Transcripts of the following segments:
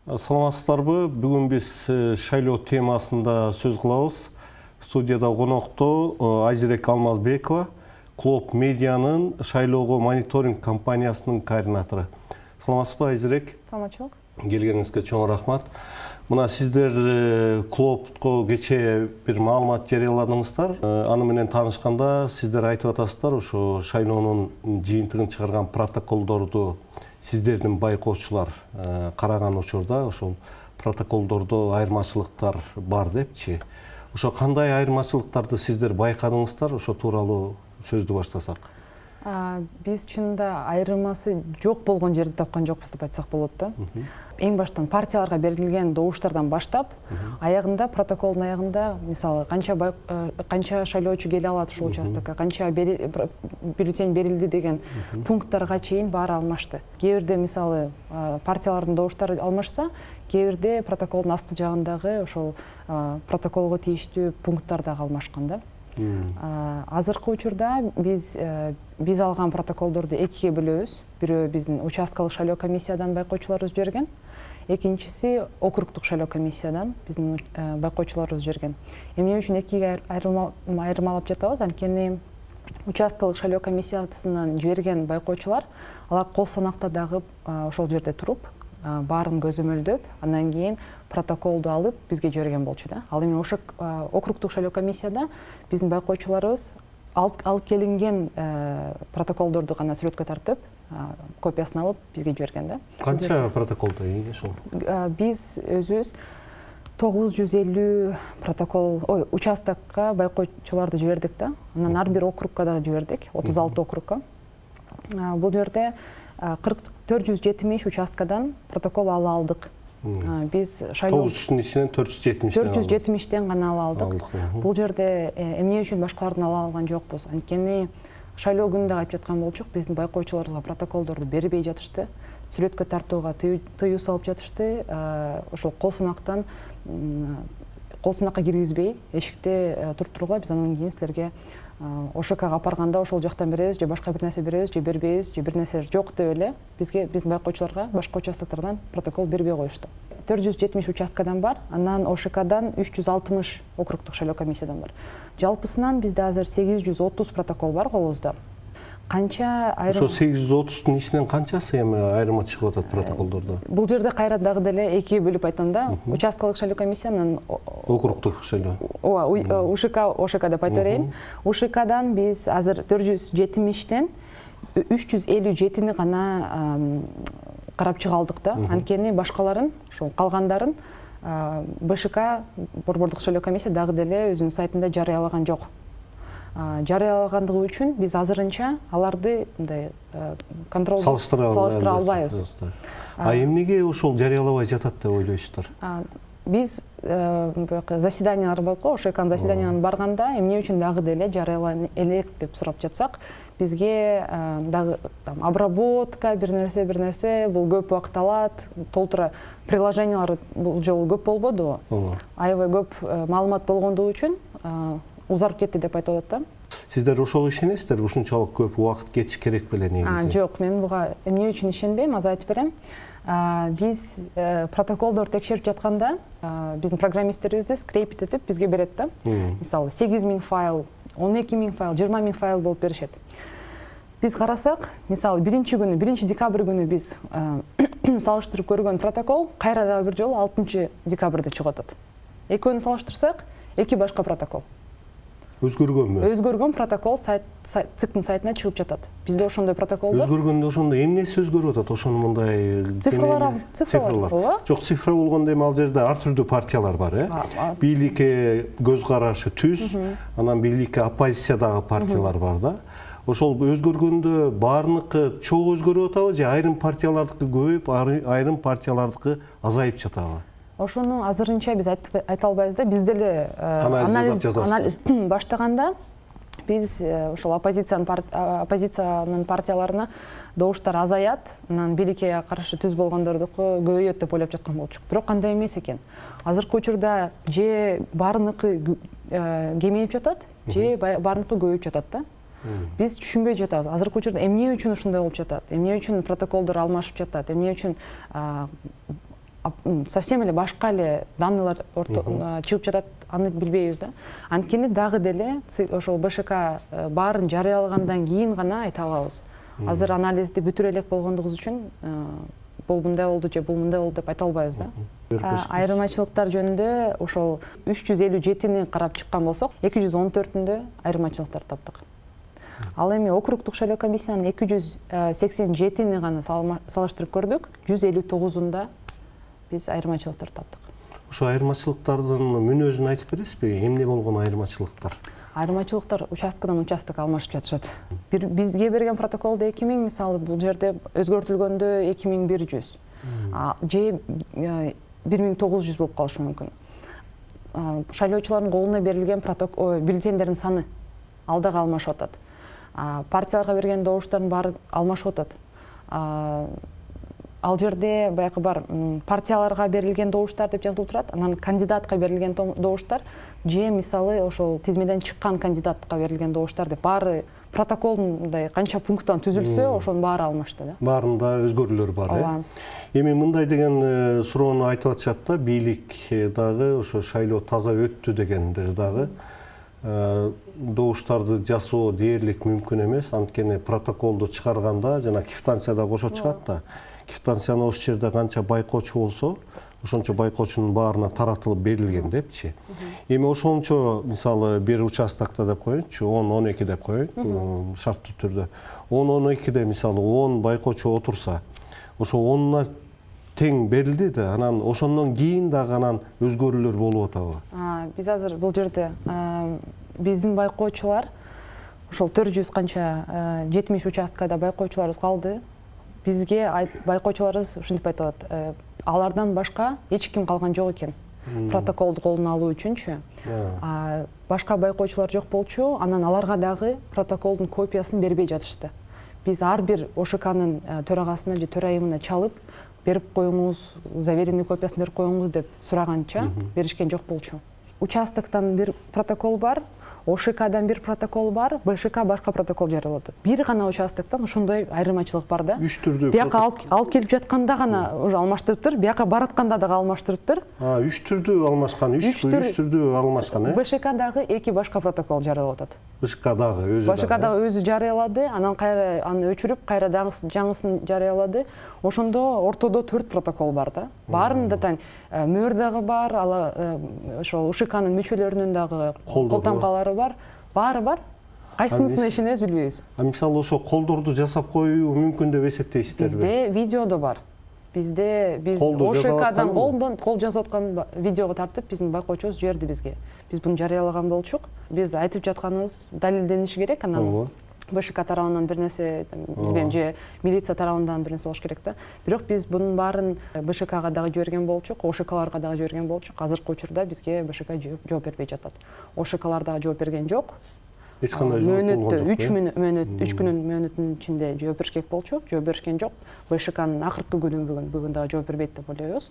Саламатсыздарбы? Бүгүн биз шайлоо темасында сөз кылабыз. Студияда конокто Айзерек Алмазбекова, Клоп Медианын шайлоого мониторинг компаниясынын координатору. Саламатсызбы, Айзерек? Саламатчылык. Келгениңизге чоң рахмат. Мына сиздер Клопко кечээ бир маалымат жарыяладыңыздар. Аны менен таанышканда сиздер айтып атасыздар, ошо шайлоонун жыйынтыгын чыгарган протоколдорду сиздердин байкоочулар караган учурда ошол протоколдордо айырмачылыктар бар депчи. Ошо кандай айырмачылыктарды сиздер байкадыңыздар? Ошо тууралуу сөздү баштасак. Биз чынында айырмасы жок болгон жерди тапкан жокпуз деп айтсак болот да. Эң баштан партияларга берилген добуштардан баштап, аягында протоколдун аягында, мисалы, канча шайлоочу келе алат ушул участокко, канча бюллетень берилди деген пункттарга чейин баары алмашты. Кээ бирде мисалы партиялардын добуштары алмашса, кээ бирде протоколдун асты жагындагы ошол протоколго тийиштүү пункттар дагы алмашкан да. Азыркы учурда биз алган протоколдорду экиге бөлөбүз. Бирөө биздин участкалык шайлоо комиссиядан байкоочуларыбыз жиберген, экинчиси округдук шайлоо комиссиядан биздин байкоочуларыбыз жиберген. Эмне үчүн экиге айырмалап жатабыз? Анткени участкалык шайлоо комиссиясынан жиберген байкоочулар алар кол санакта дагы ошол жерде туруп, баарын көзөмөлдөп, андан кийин протоколду алып бизге жиберген болчу да. Ал эми ошо округдук шайлоо комиссияда биздин байкоочуларыбыз алып келинген протоколдорду гана сүрөткө тартып, копиясын алып бизге жиберген да. Канча протоколдо ошол? Биз өзүбүз 950 протокол, участокко байкоочуларды жибердик да. Анан ар бир округка дагы жибердик, 36 округка. Бул жерде 470 участкадан протокол ала алдык. Биз шайлоо 900-дүн ичинен 470-тен гана ала алдык. Бул жерде эмне үчүн башкалардын ала алган жокпуз? Анткени шайлоо күнүндө айтып жаткан болчук, биздин байкоочуларга протоколдорду бербей жатышты, сүрөткө тартууга тыюу салып жатышты. Ошол кол санакка киргизбей, эшикте туруп биз андан кийин силерге ОШКга апарганда ошол жактан беребиз, же башка бир нерсе беребиз, же бербейбиз, же бир нерсе жок деп эле биздин байкоочуларга башка участоктардан протокол бербей коюшту. 470 участкадан бар, анан ОШКдан 360 округдук шайлоо комиссиядан бар. Жалпысынан бизде азыр 830 протокол бар колубузда. Канча Ошо 830-дун ичинен канчасы эми айырма чыгып атат протоколдордо? Бул жерде кайра дагы деле экиге бөлүп айтам да. Участкалык шайлоо комиссиянын округдук шайлоо. ОШК деп айта берейин. ОШКдан биз азыр 470-тен 357-ни гана карап чыга алдык да. Анткени башкаларын, ошол калгандарын БШК, борбордук шайлоо комиссия дагы деле өзүнүн сайтында жарыялаган жок. Жарыялагандыгы үчүн биз азырынча аларды мындай салыштыра албайбыз. Эмнеге ошол жарыялабай жатат деп ойлойсуздар? Биз заседаниялар бар го, ОШКнын заседаниясына барганда эмне үчүн дагы деле жарыялана элек деп сурап жатсак, бизге дагы обработка бир нерсе бул көп убакыт алат, толтура приложениялар бул жолу көп болбоду. Аябай көп маалымат болгондугу үчүн узарып кетти деп айтып атат да. Сиздер ошого ишенесиздер? Ушунчалык көп убакыт кетиш керек беле негизи? Жок, мен буга эмне үчүн ишенбейм, азыр айтып берем. Биз протоколдорду текшерип жатканда, биздин программисттерибизди скрепит этип бизге берет да. Мисалы 8000 файл, 12000 файл, 20000 файл болуп беришет. Биз карасак, мисалы 1 декабрь күнү биз салыштырып көргөн протокол кайра дагы бир жолу 6 декабрда чыгып атат. Экөөнү салыштырсак, эки башка протокол. Өзгөргөнбү? Өзгөргөн протокол ЦИКтын сайтына чыгып жатат. Бизде ошондой протокол бар. Өзгөргөндө ошондо эмнеси өзгөрүп атат? Ошону мындай цифрлар. Жок, цифра болгондо эми ал жерде ар түрдүү партиялар бар, бийликке көз карашы түз, анан бийликке оппозициядагы партиялар бар да. Ошол өзгөргөндө баарыныкы чогуу өзгөрүп атабы же айрым партиялардыкы көбөйүп, айрым партиялардыкы азайып жатабы? Ошону азырынча биз айта албайбыз да. Биз деле анализ баштаганда биз ошол оппозициянын партияларына добуштар азаят, анан бийликке каршы түз болгондордуку көбөйөт деп ойлоп жаткан болчук. Бирок андай эмес экен. Азыркы учурда же баарыныкы кемейип жатат, же баарыныкы көбөйүп жатат да. Биз түшүнбөй жатабыз. Азыркы учурда эмне үчүн ушундай болуп жатат? Эмне үчүн протоколдор алмашып жатат? Эмне үчүн совсем эле башка эле данныйлар чыгып жатат, аны билбейбиз да. Анткени дагы деле ошол БШК баарын жарыялагандан кийин гана айта алабыз. Азыр анализди бүтүрө элек болгондугубуз үчүн бул мындай болду же бул мындай болду деп айта албайбыз да. Айырмачылыктар жөнүндө ошол 357-ни карап чыккан болсок, 214-үндө айырмачылыктар таптык. Ал эми округдук шайлоо комиссиянын 287-ни гана салыштырып көрдүк, 159-унда биз айырмачылыктар таптык. Ошо айырмачылыктардын мүнөзүн айтып бересизби? Эмне болгон айырмачылыктар? Айырмачылыктар участкадан участокко алмашып жатышат. Бизге берген протоколдо 2000, мисалы бул жерде өзгөртүлгөндө 2100. Же 1900 болуп калышы мүмкүн. Шайлоочулардын колуна берилген бюллетендердин саны ал дагы алмашып атат. Партияларга берген добуштардын баары алмашып атат. Ал жерде баягы бар партияларга берилген добуштар деп жазылып турат, анан кандидатка берилген добуштар же мисалы ошол тизмеден чыккан кандидатка берилген добуштар деп баары протоколдун канча пункттан түзүлсө, ошонун баары алмашты да. Баарында өзгөрүүлөр бар, Эми мындай деген суроону айтып атышат да, бийлик дагы ошо шайлоо таза өттү дегендер дагы добуштарды жасоо дээрлик мүмкүн эмес, анткени протоколду чыгарганда жана квитанцияда кошо чыгат да. Квитанцияны ошол жерде канча байкоочу болсо, ошончо байкоочунун баарына таратылып берилген депчи. Эми ошончо мисалы бир участокто деп коеюнчу, 10-12 деп коеюн, шарттуу түрдө. 10-12де мисалы 10 байкоочу отурса, ошо 10-на тең берилди да, анан ошондон кийин дагы анан өзгөрүүлөр болуп атабы? Биз азыр бул жерде биздин байкоочулар ошол 400 канча 70 участкада байкоочуларыбыз калды. Бизге байкоочуларыбыз ушинтип айтып атат, алардан башка эч ким калган жок экен. Протоколду колуна алуу үчүнчү. Башка байкоочулар жок болчу, анан аларга дагы протоколдун копиясын бербей жатышты. Биз ар бир ОШКнын төрагасына же төрайымына чалып, берип коюңуз, заверенный копиясын берип коюңуз деп сураганча беришкен жок болчу. Участоктон бир протокол бар, ОШКдан бир протокол бар, БШК башка протокол жарыялады. Бир гана участоктон ошондой айырмачылык бар да. Үч түрдүү. Бияка алып келип жатканда гана уже алмаштырыптыр, бияка баратканда дагы алмаштырыптыр. Үч түрдүү алмашкан, үч түрдүү алмашкан, БШК дагы эки башка протокол жарыялап атат. БШК дагы өзү. БШК дагы өзү жарыялады, анан кайра аны өчүрүп, кайра дагы жаңысын жарыялады. Ошондо ортодо 4 протокол бар да. Баарында таң мөр дагы бар, ошол УШКнын мүчөлөрүнүн дагы колтомкалары бар, баары бар. Кайсынысына ишенебиз билбейбиз. Мисалы ошо колдорду жасап коюу мүмкүн деп эсептейсиздерби? Бизде видеодо бар. Биз ОШКдан кол жасап аткан видеого тартып, биздин байкоочубуз жиберди бизге. Биз буну жарыялаган болчук. Биз айтып жатканыбыз далилдениши керек, анан БШК тарабынан бир нерсе, билбейм, же милиция тарабынан бир нерсе болуш керек да. Бирок биз бунун баарын БШКга дагы жиберген болчук, ОШКларга дагы жиберген болчук. Азыркы учурда бизге БШК жооп бербей жатат. ОШКлар дагы жооп берген жок. Эч кандай жооп болгон жок. 3 күнүн мөөнөтүнүн ичинде жооп бериш керек болчу, жооп беришкен жок. БШКнын акыркы күнү бүгүн дагы жооп бербейт деп ойлойбуз.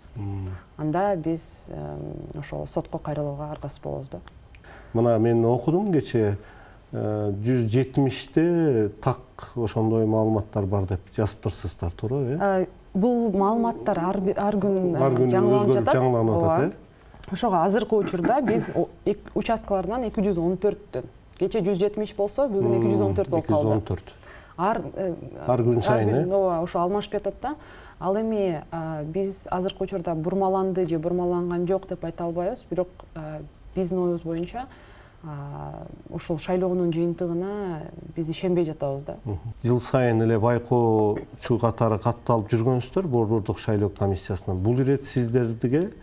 Анда биз ошол сотко кайрылууга аргасыз болобуз да. Мына мен окудум кече 170-те так ошондой маалыматтар бар деп жазып турсуздар, туура? Бул маалыматтар ар күн жаңыланып атат, Ошого азыркы учурда биз участкалардан 214төн, кече 170 болсо, бүгүн 214 болуп калды. 214. Ар күн сайын, ошо алмашып жатат да. Ал эми биз азыркы учурда бурмаланды же бурмаланган жок деп айта албайбыз, бирок биздин оюбуз боюнча ушул шайлоонун жыйынтыгына биз ишенбей жатабыз да. Жыл сайын эле байкоочу катары катталып жүргөнсүздөр Борбордук шайлоо комиссиясынан. Бул ирет сиздерге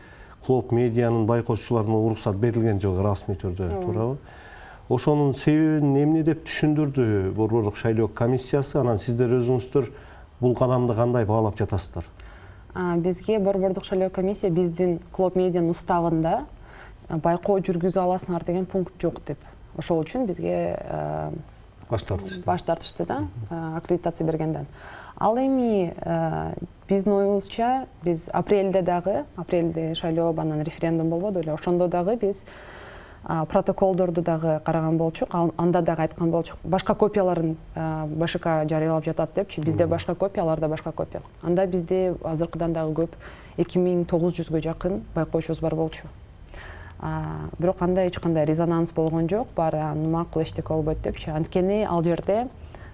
Клоп медианын байкоочуларына уруксат берилген жок расмий түрдө, туурабы? Ошонун себебин эмне деп түшүндүрдү Борбордук шайлоо комиссиясы, анан сиздер өзүңүздөр бул кадамды кандай баалап жатасыздар? Бизге Борбордук шайлоо комиссия биздин Клоп медианын уставында байкоо жүргүзө аласыңар деген пункт жок деп. Ошол үчүн бизге баш тартышты да, аккредитация бергенден. Ал эми биздин оюбузча биз апрелде шайлоо, анан референдум болбоду эле. Ошондо дагы биз протоколдорду дагы караган болчук, анда дагы айткан болчук. Башка копияларын БШК жарыялап жатат депчи, бизде башка копия, аларда башка копия. Анда бизде азыркыдан дагы көп 2900-гө жакын байкоочубуз бар болчу. Бирок анда эч кандай резонанс болгон жок, баары макул эчтеке болбойт депчи. Анткени ал жерде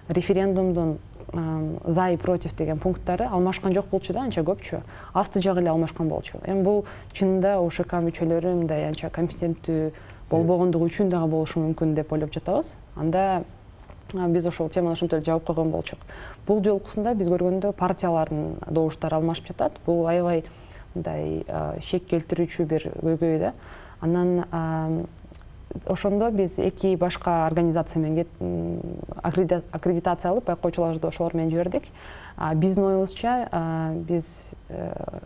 референдумдун за и против деген пункттары алмашкан жок болчу да, анча көпчү. Асты жагы эле алмашкан болчу. Эми бул чынында ОШК мүчөлөрү мындай анча компетенттүү болбогондугу үчүн дагы болушу мүмкүн деп ойлоп жатабыз. Анда биз ошол теманы ошентип жаап койгон болчук. Бул жолкусунда биз көргөндө партиялардын добуштары алмашып жатат. Бул аябай мындай шек келтирүүчү бир көйгөй да. Анан ошондо биз эки башка организация менен аккредитация алып, байкоочуларды ошолор менен жибердик. Биздин оюбузча биз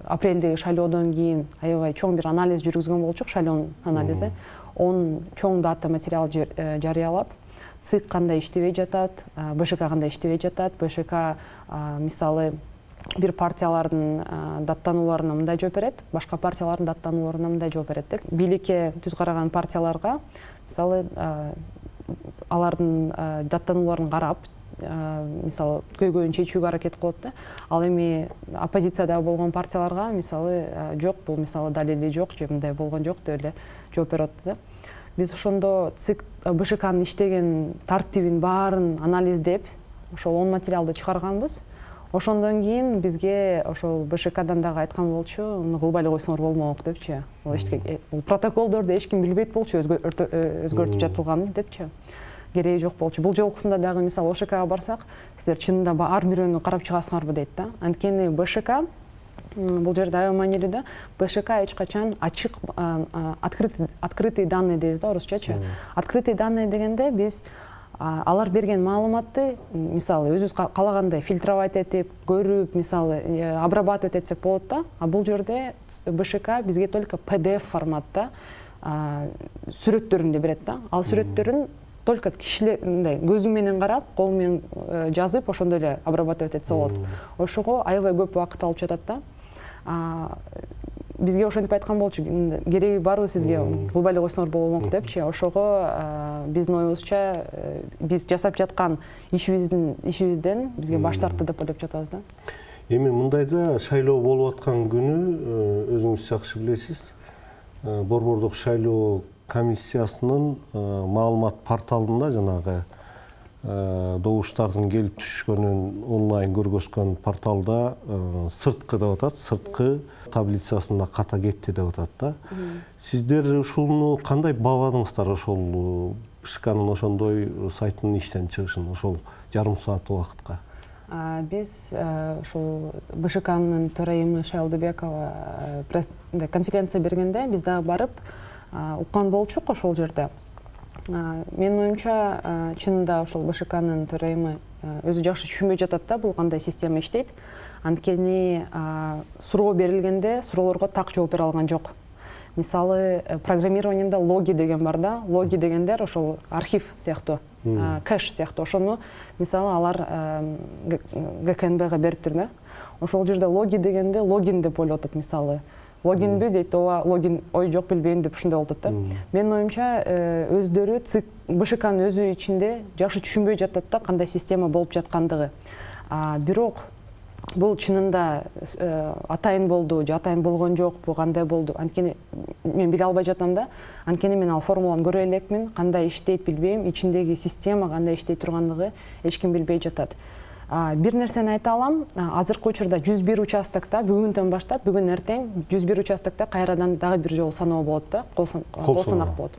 апрелдеги шайлоодон кийин аябай чоң бир анализ жүргүзгөн болчук, шайлоонун анализи. 10 чоң дата материал жарыялап, ЦИК кандай иштебей жатат, БШК кандай иштебей жатат, БШК мисалы бир партиялардын даттанууларына мындай жооп берет, башка партиялардын даттанууларына мындай жооп берет деп. Бийликке түз караган партияларга мисалы алардын даттанууларын карап, мисалы көйгөйүн чечүүгө аракет кылат да. Ал эми оппозицияда болгон партияларга мисалы жок, бул мисалы далили жок, же мындай болгон жок деп эле жооп берип атты да. Биз ошондо ЦИК БШКнын иштеген тартибин баарын анализдеп, ошол 10 материалды чыгарганбыз. Ошондон кийин бизге ошол БШКдан дагы айткан болчу, кылбай эле койсоңор болмок депчи. Бул протоколдорду эч ким билбейт болчу, өзгөртүп жатылганын депчи. Кереги жок болчу. Бул жолкусунда дагы мисалы ОШКга барсак, сиздер чынында ар бирөөнү карап чыгасыңарбы дейт да. Анткени БШК бул жерде аябай маанилүү да. БШК эч качан ачык, открытый данные дейбиз да, орусчачы. Открытый данные дегенде биз алар берген маалыматты мисалы өзүбүз каалагандай фильтровать этип, көрүп, мисалы обрабатывать этсек болот да. А бул жерде БШК бизге только PDF форматта сүрөттөрүн берет да. Ал сүрөттөрүн только кишилер мындай көзү менен карап, кол менен жазып, ошондой эле обрабатывать этсе болот. Ошого аябай көп убакыт алып жатат да. Бизге ошентип айткан болчу, кереги барбы сизге, кылбай эле койсоңор болмок депчи. Ошого биздин оюбузча биз жасап жаткан ишибизден бизге баш тартты деп ойлоп жатабыз да. Эми мындайда шайлоо болуп аткан күнү өзүңүз жакшы билесиз, Борбордук шайлоо комиссиясынын маалымат порталында жанагы добуштардын келип түшкөнүн онлайн көргөзгөн порталда сырткы деп атат, сырткы таблицасында ката кетти деп атат да. Сиздер ушуну кандай бааладыңыздар, ошол БШКнын ошондой сайтынын иштен чыгышын, ошол жарым саат убакытка? Биз ошол БШКнын төрайымы Шайлдыбекова конференция бергенде биз дагы барып уккан болчук ошол жерде. Менин оюмча чынында ошол БШКнын төрайымы өзү жакшы түшүнбөй жатат да, бул кандай система иштейт. Анткени суроо берилгенде суроолорго так жооп бере алган жок. Мисалы программированиеда логи деген бар да. Логи дегендер ошол архив сыяктуу, кэш сыяктуу. Ошону мисалы алар ГКНБга бериптир да. Ошол жерде логи дегенде логин деп ойлоп атат мисалы. Логинби дейт, ооба логин, ой жок билбейм деп ушундай болуп атат да. Менин оюмча өздөрү БШКнын өзү ичинде жакшы түшүнбөй жатат да, кандай система болуп жаткандыгы. Бирок бул чынында атайын болду же атайын болгон жокпу, кандай болду, анткени мен биле албай жатам да. Анткени мен ал формуланы көрө элекмин, кандай иштейт билбейм, ичиндеги система кандай иштей тургандыгы эч ким билбей жатат. Бир нерсени айта алам, азыркы учурда 101 участокто бүгүндөн баштап, бүгүн эртең 101 участокто кайрадан дагы бир жолу саноо болот да, кол санак болот.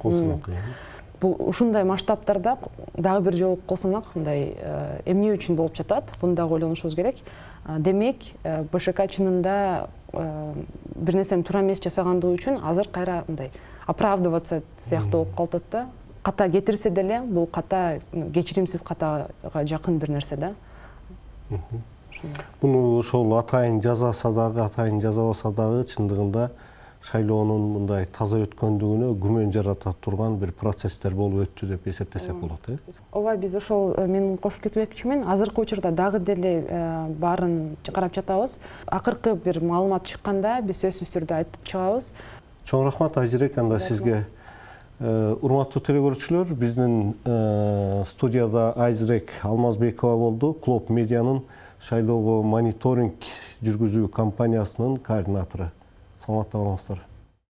Бул ушундай масштабтарда дагы бир жолу кол санак мындай эмне үчүн болуп жатат? Буну дагы ойлонушубуз керек. Демек, БШК чынында бир нерсени туура эмес жасагандыгы үчүн азыр кайра мындай оправдываться сыяктуу болуп калат да. Ката кетирсе деле, бул ката кечиримсиз катага жакын бир нерсе да. Буну ошол атайын жазаса дагы, атайын жазабаса дагы чындыгында шайлоонун мындай таза өткөндүгүнө күмөн жарата турган бир процесстер болуп өттү деп эсептесек болот, Ооба, биз ошол мен кошуп кетмекчимин. Азыркы учурда дагы деле баарын карап жатабыз. Акыркы бир маалымат чыкканда биз сөзсүз түрдө айтып чыгабыз. Чоң рахмат Айжирек, анда сизге Урматтуу телекөрүүчүлөр, биздин студияда Айзрек Алмазбекова болду, Клоп Медианын шайлоого мониторинг жүргүзүү компаниясынын координатору. Саламатта болуңуздар.